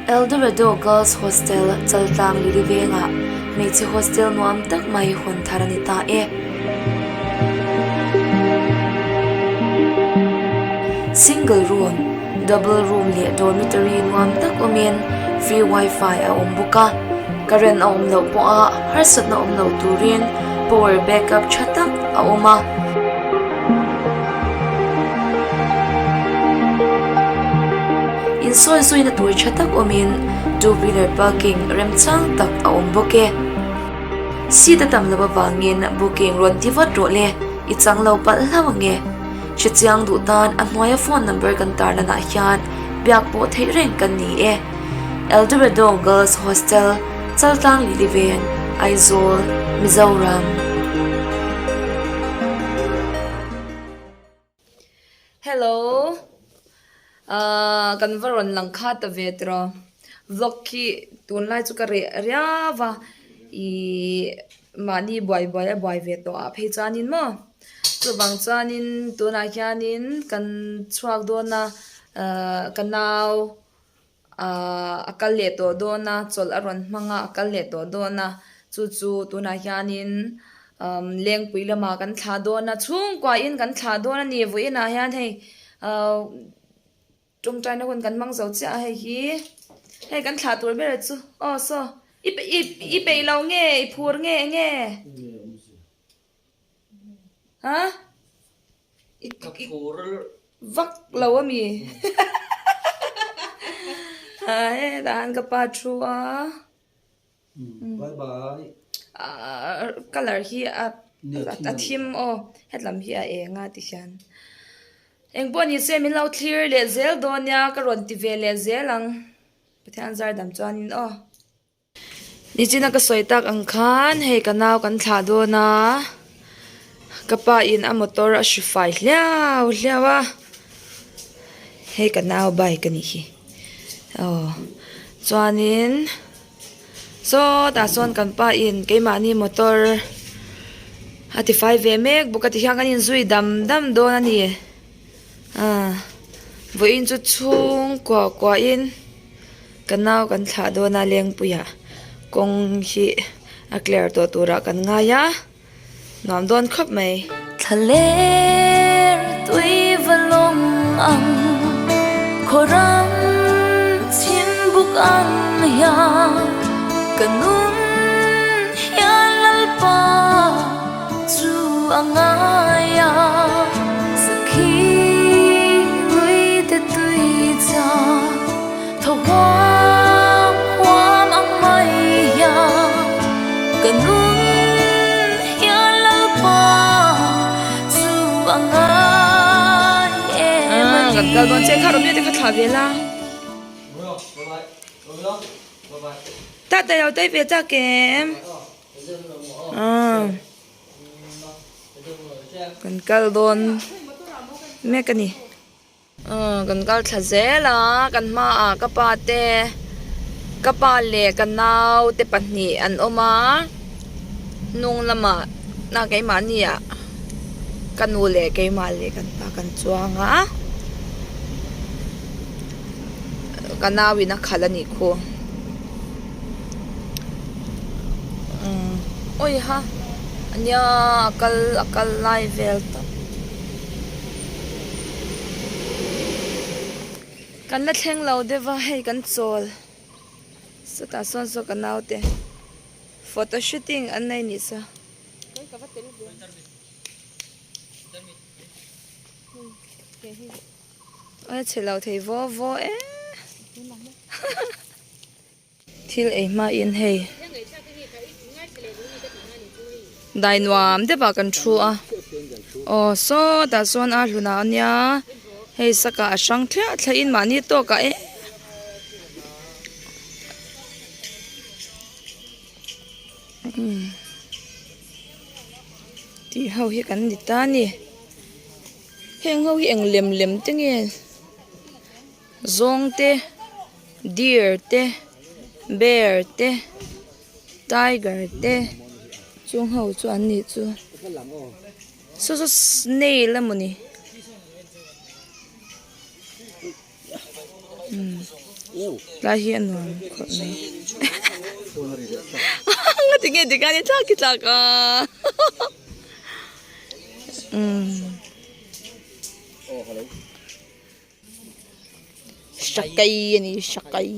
Eldorado Girls Hostel Chaltang Lilivenga Meichi Hostel nuam tak mai hun tharanita e single room double room le dormitory nuam tak omen free wifi a ombuka current a omlo po a harsat na omlo turin power backup chatak a oma in soi na tur chatak omin two-wheeler parking remchang tak a omboke sida tamlaba wangin booking ron tivat role ichang lo pal lawange chichiang du tan a hnuaia phone number kan tarna na hian biak po thei reng kan ni e Eldorado Girls Hostel Chaltang Liliven Aizawl Mizoram. Hello. Kan varon lang khata vetro vlog ki tunlai chu ka re riawa I mani boy veto a phei chanin mo chu bang chanin tuna hianin kan chuak dona kanau akal le to dona chol aron manga akal le to dona chu tuna hianin leng puilama kan thla dona chung kwa in kan thla dona ni voina hian hei trung trai nó còn cắn măng dấu chả hay hi hay cắn thả tuổi bây giờ chứ so ít bể lâu nghe ít phur nghe hả ít vắt lâu à mi ai đàn cái pa chua bye bye color hi a thim hết làm hi a nga ti khan eng bon ni se min lo clear le zel donya ka ron ti ve le zelang pathian zar dam chuanin ni china ka soitak ang khan hei ka naw kan thla do na kapa in a motor a shifai hlawa hei ka naw bai ka ni hi chuanin so ta son kan pa in ke mani motor ati 5 ve mek bukati hian kan in zui dam do na ni với in chút chung quả in cái nào cần thả đồ na leng puya kong hi a clear to tura kan nga ya nom don khop mai thale tui valong ang khoram chin buk an ya kanun ya lalpa chu angaya hoa mang mai ya kanun ya lalpa chu angai em kan don che kharo me te ka tha vela ta ta yau tai ve cha kem kan kal don me kani kan kal thazela kan ma kapa te kapa le kan nau te pahni an oma nung lama na kai ma ni ya kan u le kai ma le kan pa kan chuanga kan nawi na khalani kho oi ha anya akal live vel ta kan la thleng lo dewa hei kan chol so ta son so kan naute photo shooting an nei ni sa ai chelo thei vo e thil ei ma in hei dai nuam de ba kan thu a so ta son a luna anya hei saka asang thla in mani to ka e ti hau hi kan ni ta ni heng hau hi eng lem te nge zong te deer te bear te tiger te chung hau chu an ni chu so snail amuni lai hi anuam khol nei ngati nge dikani chaki chaka shakai ani shakai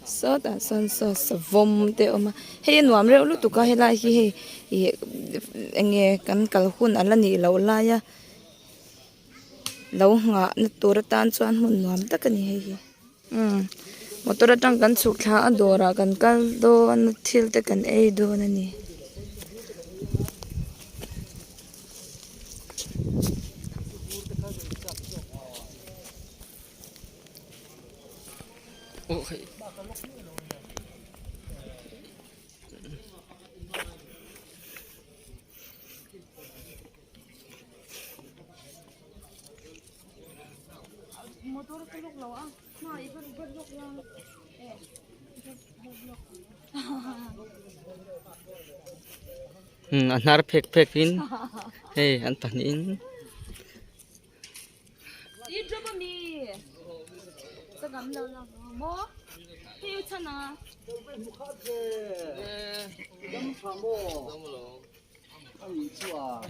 so ta son so vom te oma he nuam re lu tu ka he lai hi he enge kan kal hun alani lo la ya lo nga na tur tan chuan hun nuam takani he hi motor atang kan chuk thla adora kan kal do an thil te kan ei do na ni okay motor ko lok lo ah ma iban lok lang anar phek in hey an tan in i drop me sa gam lo la mo he chana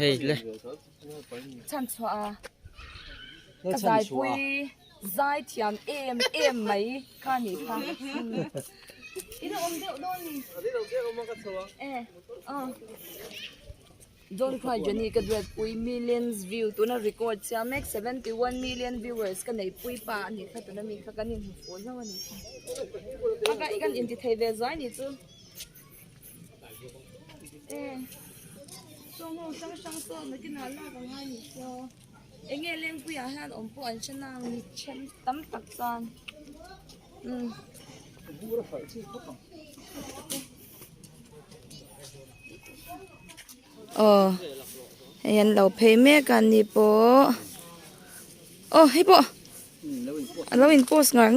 hey le chan chwa ka zai pui zai thiam em mai kha ni kha ina om de don ni Don't cry, Johnny. Kad red pui millions view to na record siya make 71 million viewers ka na pui pa ni ka to na mi ka kanin phone na wani. Aga ikan inti thai ve zai ni chu. So mo sang so na kinala ka ngai ni so. Enge leng pui a han om po an chanang ni chen tam tak san. Ayan lau pay me kan ni po. Hey po. Alawin post ngar.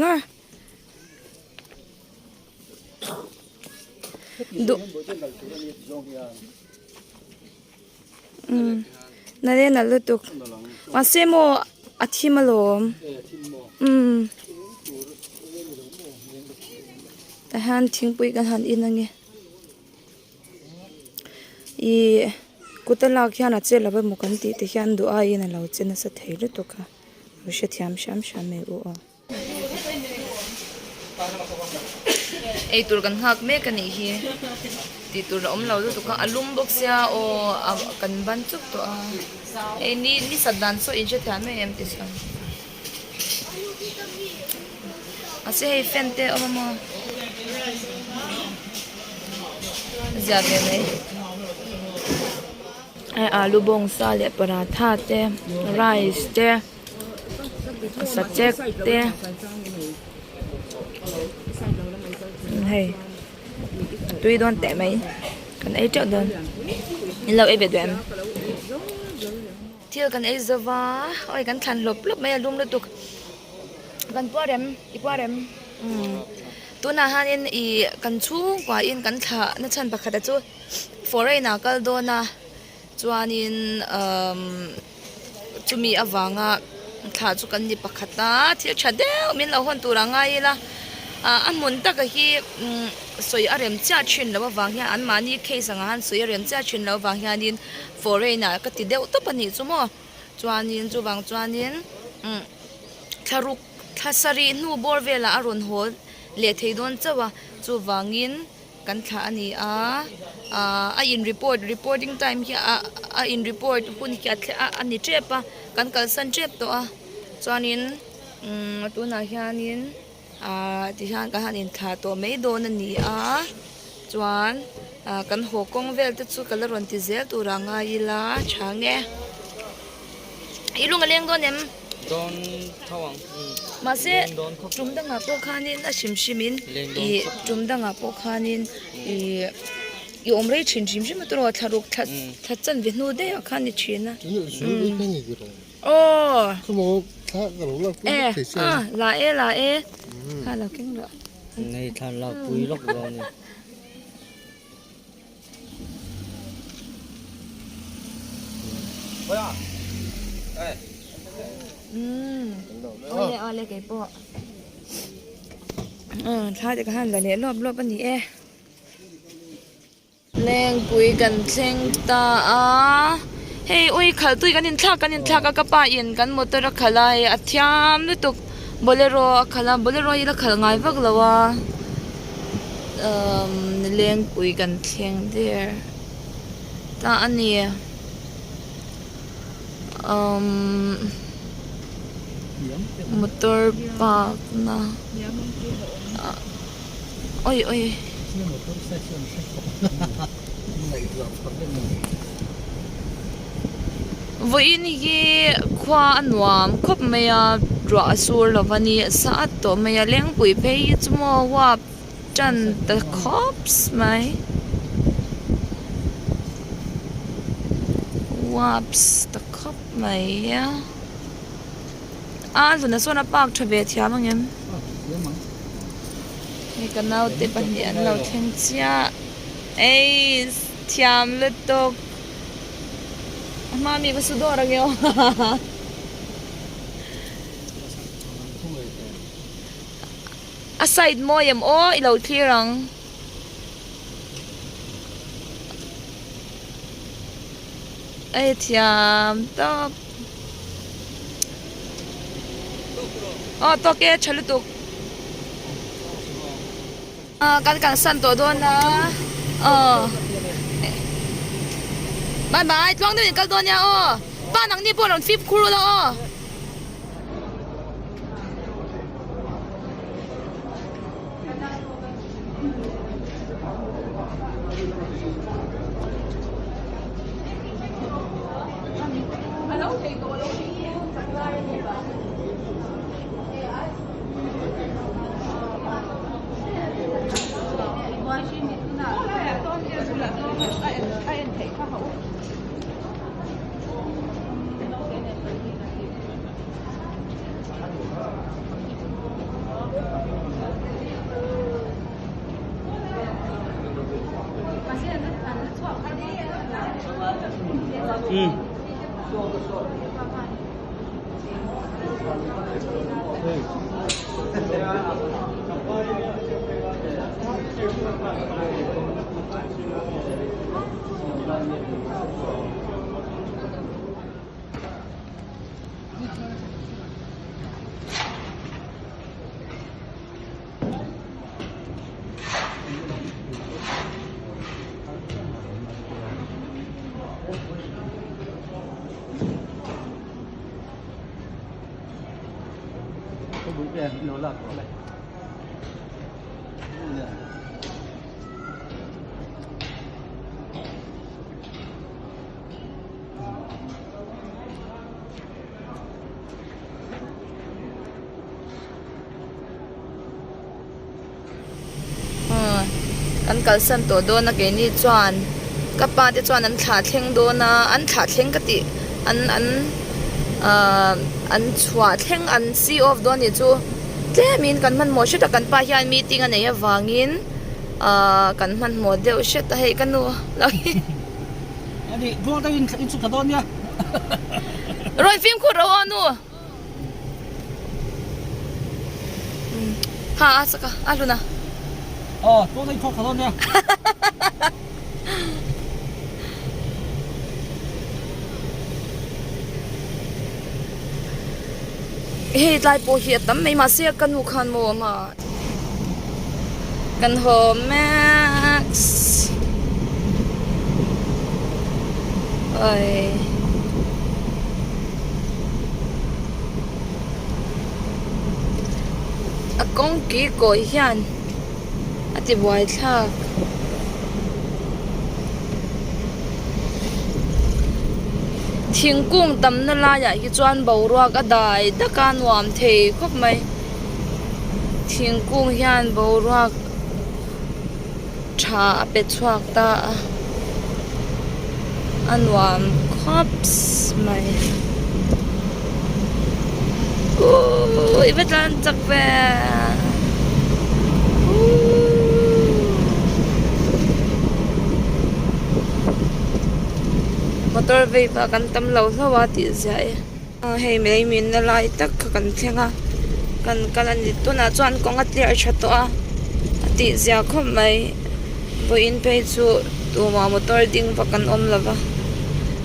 Nare na lutuk. Masemo athimalom. Tahan thingpui kan han inange. Kutala kya na che laba mukanti te hian du a ina lau chena sa theiru to ka rushe thiam sham me u ei tur kan hak me kan hi ti tur om lau to ka alum box ya o kan ban chuk to a ei ni sadan so in je thiam me em ti san ase hei fente o mo zyade nei आलू बोंसा ले पराठा ते राइस ते सचेक ते hey tui don te mai kan ai chợ don in lo e be dem thiel kan ai zawa oi kan than lop mai alum lu tuk kan parem tu na hanin I kan chu kwa in kan tha na chan pakhat chu foreigner kal do na chuanin chumi awanga tha chu kan ni pakhata thil thadeu min lo hon turanga ila amun ta ka hi soi arem cha thin lo wang hian an mani case anga han soi arem cha thin lo wang hianin foreigner ka ti deuh to pani chu mo chuanin chu wang chuanin tharuk thasari nu bor vela aron hol le theidon chawa chu wangin kan tha ani a in reporting time hi a in report hun ki ani trepa kan kal san trep to a chuanin tu na hianin ti han ka hanin tha to mei don ani a chuan kan hokong vel te chu kalaron ti zel turanga ila change ilunga leng donem don thawang mase chumdanga po khanin a shimshimin I chumdanga po khanin I omrei chin shimshim to tharuk thatchan vinu de khani china Como la e ha la king la nei than la pui lok ro ni cái bộ thay cái hàng là lẽ lốp lốp anh nhỉ leng bùi gần chênh ta hey ôi khal tui kan in thak ka pa in kan motor khalai athiam lu tuk bolero khala bolero ila khal ngai vak lawa leng bùi gần chênh there ta ani motor park na ôi ôi với in hi khoa anwam khop maya ra sur lovani sa to maya leng pui pe chumo wa chan the cops mai waps the cop mai ya luna sona park thave thiam angem ni kanau te panian lo theng chia ei thiam le to mami ba su do ra ngeo aside mo yam o ilo thirang ei thiam to to ke chalu to kan san to do na bye bye tuang ni kal do nya pa nang ni po ron fip khuru la kan kalsan to do na ke ni chuan ka pa te chuan an thla thleng do na an thla thleng ka ti an chua thleng an see off do ni chu tlemin kan man mo shita kan pa hian meeting a nei awangin kan man mo deuh shet a hei kanu lagi ani buang ta in chu ka don ya roi film khu ro anu ha asaka aluna buang ta in chu ka don ya hey lai po hi tam mai ma se kanu khan mo ma kan ho max oi akong ki ko hian ati buai thak thingkung tam na la ya hi chuan boruak a dai daka nuam thei khop mai thingkung hian boruak tha pe chuak ta anwam khops mai ibetan chakve motor ve pa kan tam lo thawa ti zai hei mai min na lai tak kan thenga kan an lit tuna chuan kong a clear tha to a ati zia khom mai voin pe chu tuma motor ding pakan om lova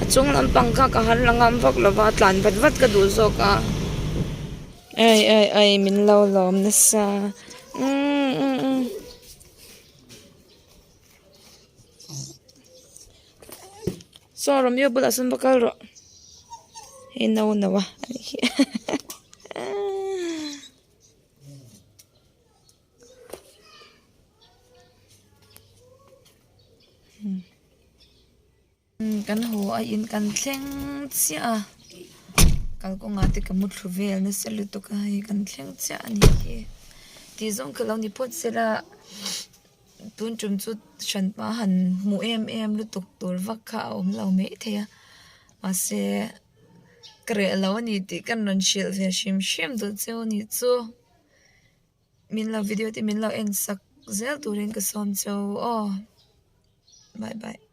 achung lam pangkha ka han langam vak lova tlan vat ka du zo ka ai min lo lom na sa so romeo bula sun bakal ro hey no wa kan ho ai in kan thleng chia kal ko nga te kamut thuvel na selu to ka hi kan thleng chia ani ki ti zong ka lo ni pot sela tun chum chu shan pa han mu em lu tuk tur vak kha om lo me thea ma se kre lo ni ti kan non shil ve shim do cheu ni chu min lo video ti min lo en sak zel turin ka som cheu oh bye bye